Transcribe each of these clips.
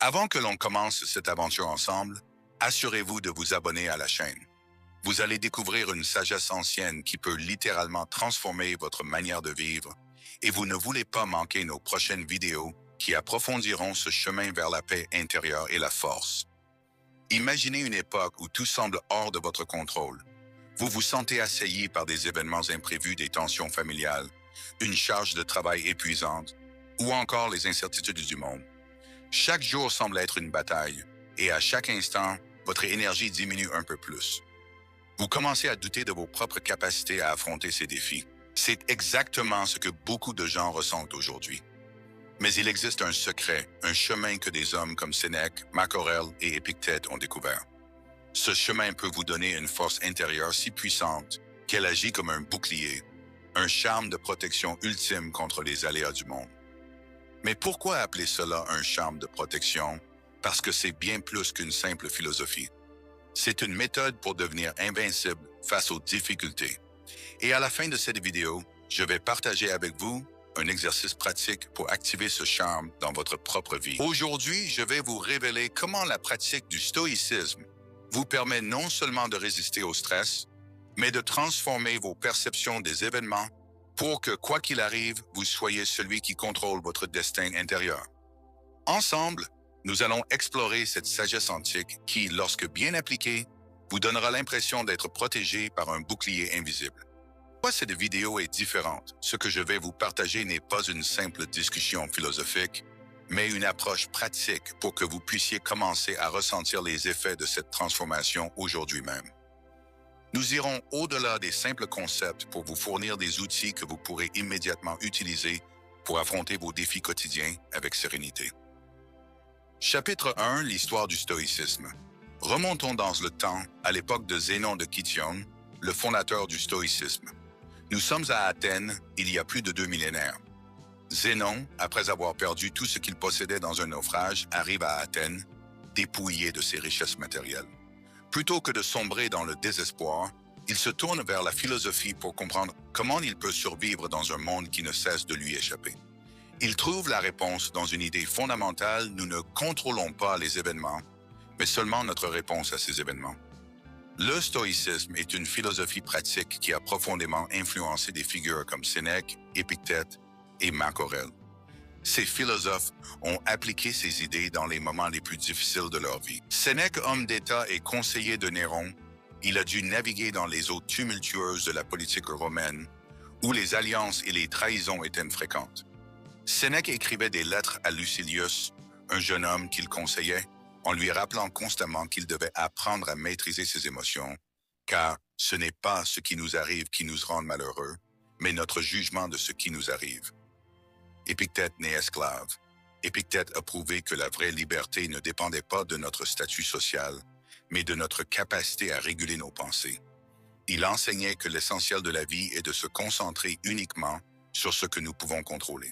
Avant que l'on commence cette aventure ensemble, assurez-vous de vous abonner à la chaîne. Vous allez découvrir une sagesse ancienne qui peut littéralement transformer votre manière de vivre et vous ne voulez pas manquer nos prochaines vidéos qui approfondiront ce chemin vers la paix intérieure et la force. Imaginez une époque où tout semble hors de votre contrôle. Vous vous sentez assailli par des événements imprévus, des tensions familiales, une charge de travail épuisante ou encore les incertitudes du monde. Chaque jour semble être une bataille et à chaque instant, votre énergie diminue un peu plus. Vous commencez à douter de vos propres capacités à affronter ces défis. C'est exactement ce que beaucoup de gens ressentent aujourd'hui. Mais il existe un secret, un chemin que des hommes comme Sénèque, Marc Aurèle et Épictète ont découvert. Ce chemin peut vous donner une force intérieure si puissante qu'elle agit comme un bouclier, un charme de protection ultime contre les aléas du monde. Mais pourquoi appeler cela un charme de protection? Parce que c'est bien plus qu'une simple philosophie. C'est une méthode pour devenir invincible face aux difficultés. Et à la fin de cette vidéo, je vais partager avec vous un exercice pratique pour activer ce charme dans votre propre vie. Aujourd'hui, je vais vous révéler comment la pratique du stoïcisme vous permet non seulement de résister au stress, mais de transformer vos perceptions des événements pour que, quoi qu'il arrive, vous soyez celui qui contrôle votre destin intérieur. Ensemble, nous allons explorer cette sagesse antique qui, lorsque bien appliquée, vous donnera l'impression d'être protégé par un bouclier invisible. Pourquoi cette vidéo est différente? Ce que je vais vous partager n'est pas une simple discussion philosophique, mais une approche pratique pour que vous puissiez commencer à ressentir les effets de cette transformation aujourd'hui même. Nous irons au-delà des simples concepts pour vous fournir des outils que vous pourrez immédiatement utiliser pour affronter vos défis quotidiens avec sérénité. Chapitre 1, l'histoire du stoïcisme. Remontons dans le temps à l'époque de Zénon de Kition, le fondateur du stoïcisme. Nous sommes à Athènes, il y a plus de 2 millénaires. Zénon, après avoir perdu tout ce qu'il possédait dans un naufrage, arrive à Athènes, dépouillé de ses richesses matérielles. Plutôt que de sombrer dans le désespoir, il se tourne vers la philosophie pour comprendre comment il peut survivre dans un monde qui ne cesse de lui échapper. Il trouve la réponse dans une idée fondamentale: nous ne contrôlons pas les événements, mais seulement notre réponse à ces événements. Le stoïcisme est une philosophie pratique qui a profondément influencé des figures comme Sénèque, Épictète et Marc Aurèle. Ces philosophes ont appliqué ces idées dans les moments les plus difficiles de leur vie. Sénèque, homme d'État et conseiller de Néron, il a dû naviguer dans les eaux tumultueuses de la politique romaine, où les alliances et les trahisons étaient fréquentes. Sénèque écrivait des lettres à Lucilius, un jeune homme qu'il conseillait, en lui rappelant constamment qu'il devait apprendre à maîtriser ses émotions, car ce n'est pas ce qui nous arrive qui nous rend malheureux, mais notre jugement de ce qui nous arrive. Épictète n'est esclave. Épictète a prouvé que la vraie liberté ne dépendait pas de notre statut social, mais de notre capacité à réguler nos pensées. Il enseignait que l'essentiel de la vie est de se concentrer uniquement sur ce que nous pouvons contrôler.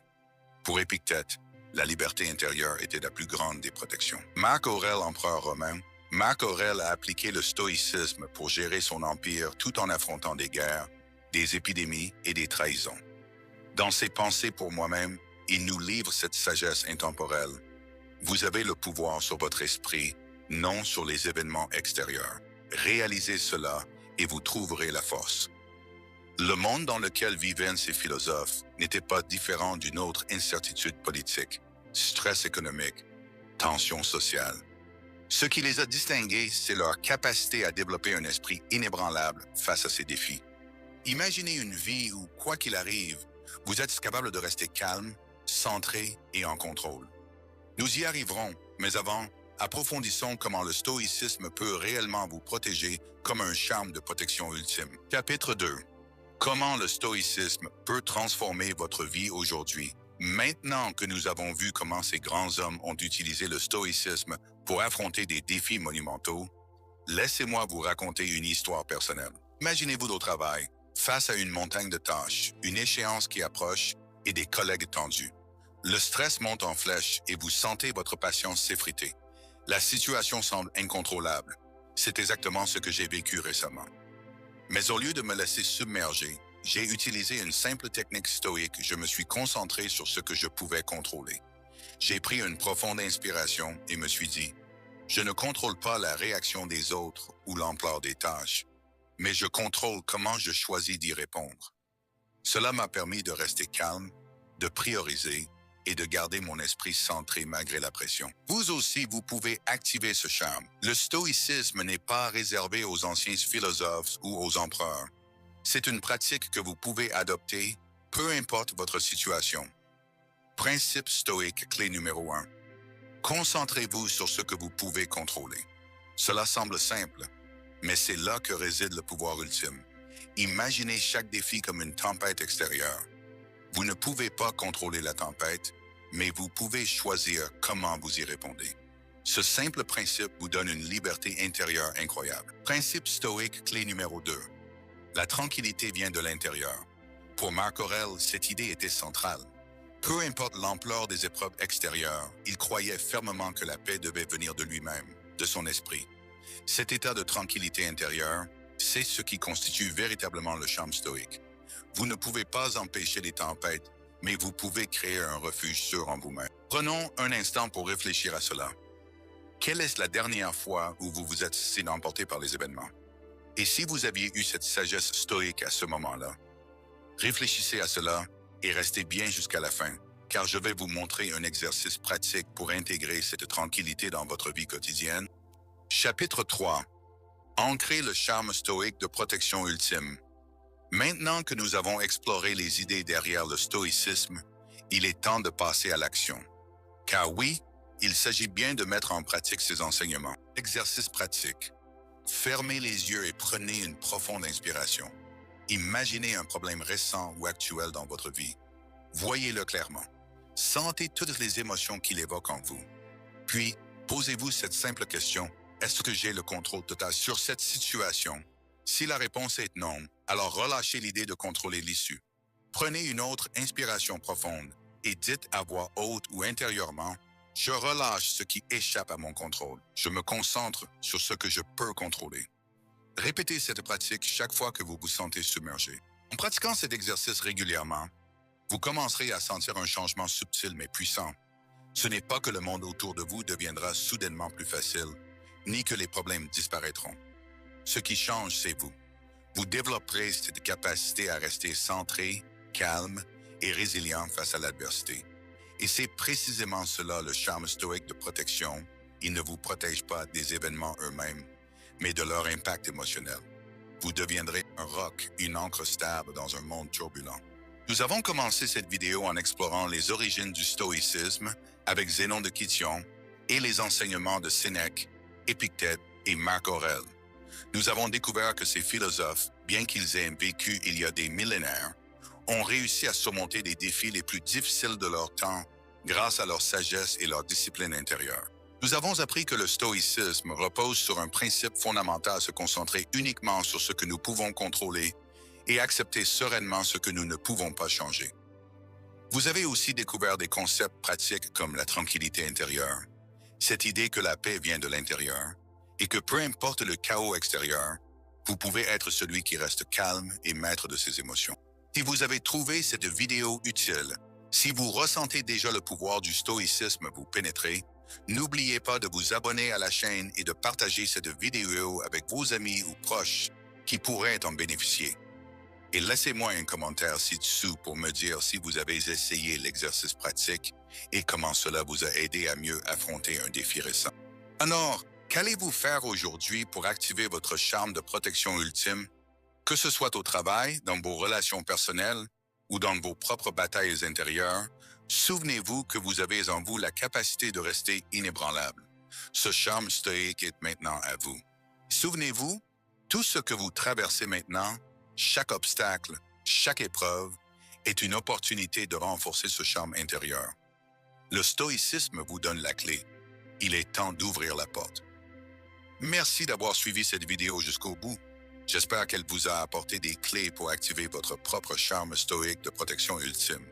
Pour Épictète, la liberté intérieure était la plus grande des protections. Marc Aurèle, empereur romain, Marc Aurèle a appliqué le stoïcisme pour gérer son empire tout en affrontant des guerres, des épidémies et des trahisons. Dans ses pensées pour moi-même, il nous livre cette sagesse intemporelle. Vous avez le pouvoir sur votre esprit, non sur les événements extérieurs. Réalisez cela et vous trouverez la force. Le monde dans lequel vivaient ces philosophes n'était pas différent d'une autre incertitude politique, stress économique, tension sociale. Ce qui les a distingués, c'est leur capacité à développer un esprit inébranlable face à ces défis. Imaginez une vie où, quoi qu'il arrive, vous êtes capable de rester calme, centré et en contrôle. Nous y arriverons, mais avant, approfondissons comment le stoïcisme peut réellement vous protéger comme un charme de protection ultime. Chapitre 2. Comment le stoïcisme peut transformer votre vie aujourd'hui? Maintenant que nous avons vu comment ces grands hommes ont utilisé le stoïcisme pour affronter des défis monumentaux, laissez-moi vous raconter une histoire personnelle. Imaginez-vous au travail, face à une montagne de tâches, une échéance qui approche et des collègues tendus. Le stress monte en flèche et vous sentez votre patience s'effriter. La situation semble incontrôlable. C'est exactement ce que j'ai vécu récemment. Mais au lieu de me laisser submerger, j'ai utilisé une simple technique stoïque. Je me suis concentré sur ce que je pouvais contrôler. J'ai pris une profonde inspiration et me suis dit, je ne contrôle pas la réaction des autres ou l'ampleur des tâches, mais je contrôle comment je choisis d'y répondre. Cela m'a permis de rester calme, de prioriser et de garder mon esprit centré malgré la pression. Vous aussi, vous pouvez activer ce charme. Le stoïcisme n'est pas réservé aux anciens philosophes ou aux empereurs. C'est une pratique que vous pouvez adopter, peu importe votre situation. Principe stoïque clé numéro 1. Concentrez-vous sur ce que vous pouvez contrôler. Cela semble simple, mais c'est là que réside le pouvoir ultime. Imaginez chaque défi comme une tempête extérieure. Vous ne pouvez pas contrôler la tempête, mais vous pouvez choisir comment vous y répondez. Ce simple principe vous donne une liberté intérieure incroyable. Principe stoïque clé numéro 2. La tranquillité vient de l'intérieur. Pour Marc Aurèle, cette idée était centrale. Peu importe l'ampleur des épreuves extérieures, il croyait fermement que la paix devait venir de lui-même, de son esprit. Cet état de tranquillité intérieure, c'est ce qui constitue véritablement le charme stoïque. Vous ne pouvez pas empêcher les tempêtes, mais vous pouvez créer un refuge sûr en vous-même. Prenons un instant pour réfléchir à cela. Quelle est la dernière fois où vous vous êtes laissé emporter par les événements? Et si vous aviez eu cette sagesse stoïque à ce moment-là? Réfléchissez à cela et restez bien jusqu'à la fin, car je vais vous montrer un exercice pratique pour intégrer cette tranquillité dans votre vie quotidienne. Chapitre 3. Ancrer le charme stoïque de protection ultime. Maintenant que nous avons exploré les idées derrière le stoïcisme, il est temps de passer à l'action. Car oui, il s'agit bien de mettre en pratique ces enseignements. Exercice pratique. Fermez les yeux et prenez une profonde inspiration. Imaginez un problème récent ou actuel dans votre vie. Voyez-le clairement. Sentez toutes les émotions qu'il évoque en vous. Puis, posez-vous cette simple question. Est-ce que j'ai le contrôle total sur cette situation? Si la réponse est non, alors relâchez l'idée de contrôler l'issue. Prenez une autre inspiration profonde et dites à voix haute ou intérieurement, « Je relâche ce qui échappe à mon contrôle. Je me concentre sur ce que je peux contrôler. » Répétez cette pratique chaque fois que vous vous sentez submergé. En pratiquant cet exercice régulièrement, vous commencerez à sentir un changement subtil mais puissant. Ce n'est pas que le monde autour de vous deviendra soudainement plus facile, ni que les problèmes disparaîtront. Ce qui change, c'est vous. Vous développerez cette capacité à rester centré, calme et résilient face à l'adversité. Et c'est précisément cela le charme stoïque de protection. Il ne vous protège pas des événements eux-mêmes, mais de leur impact émotionnel. Vous deviendrez un roc, une ancre stable dans un monde turbulent. Nous avons commencé cette vidéo en explorant les origines du stoïcisme avec Zénon de Kition et les enseignements de Sénèque, Épictète et Marc Aurèle. Nous avons découvert que ces philosophes, bien qu'ils aient vécu il y a des millénaires, ont réussi à surmonter les défis les plus difficiles de leur temps grâce à leur sagesse et leur discipline intérieure. Nous avons appris que le stoïcisme repose sur un principe fondamental à se concentrer uniquement sur ce que nous pouvons contrôler et accepter sereinement ce que nous ne pouvons pas changer. Vous avez aussi découvert des concepts pratiques comme la tranquillité intérieure, cette idée que la paix vient de l'intérieur et que peu importe le chaos extérieur, vous pouvez être celui qui reste calme et maître de ses émotions. Si vous avez trouvé cette vidéo utile, si vous ressentez déjà le pouvoir du stoïcisme vous pénétrer, n'oubliez pas de vous abonner à la chaîne et de partager cette vidéo avec vos amis ou proches qui pourraient en bénéficier. Et laissez-moi un commentaire ci-dessous pour me dire si vous avez essayé l'exercice pratique et comment cela vous a aidé à mieux affronter un défi récent. Alors, qu'allez-vous faire aujourd'hui pour activer votre charme de protection ultime? Que ce soit au travail, dans vos relations personnelles ou dans vos propres batailles intérieures, souvenez-vous que vous avez en vous la capacité de rester inébranlable. Ce charme stoïque est maintenant à vous. Souvenez-vous, tout ce que vous traversez maintenant, chaque obstacle, chaque épreuve, est une opportunité de renforcer ce charme intérieur. Le stoïcisme vous donne la clé. Il est temps d'ouvrir la porte. Merci d'avoir suivi cette vidéo jusqu'au bout. J'espère qu'elle vous a apporté des clés pour activer votre propre charme stoïque de protection ultime.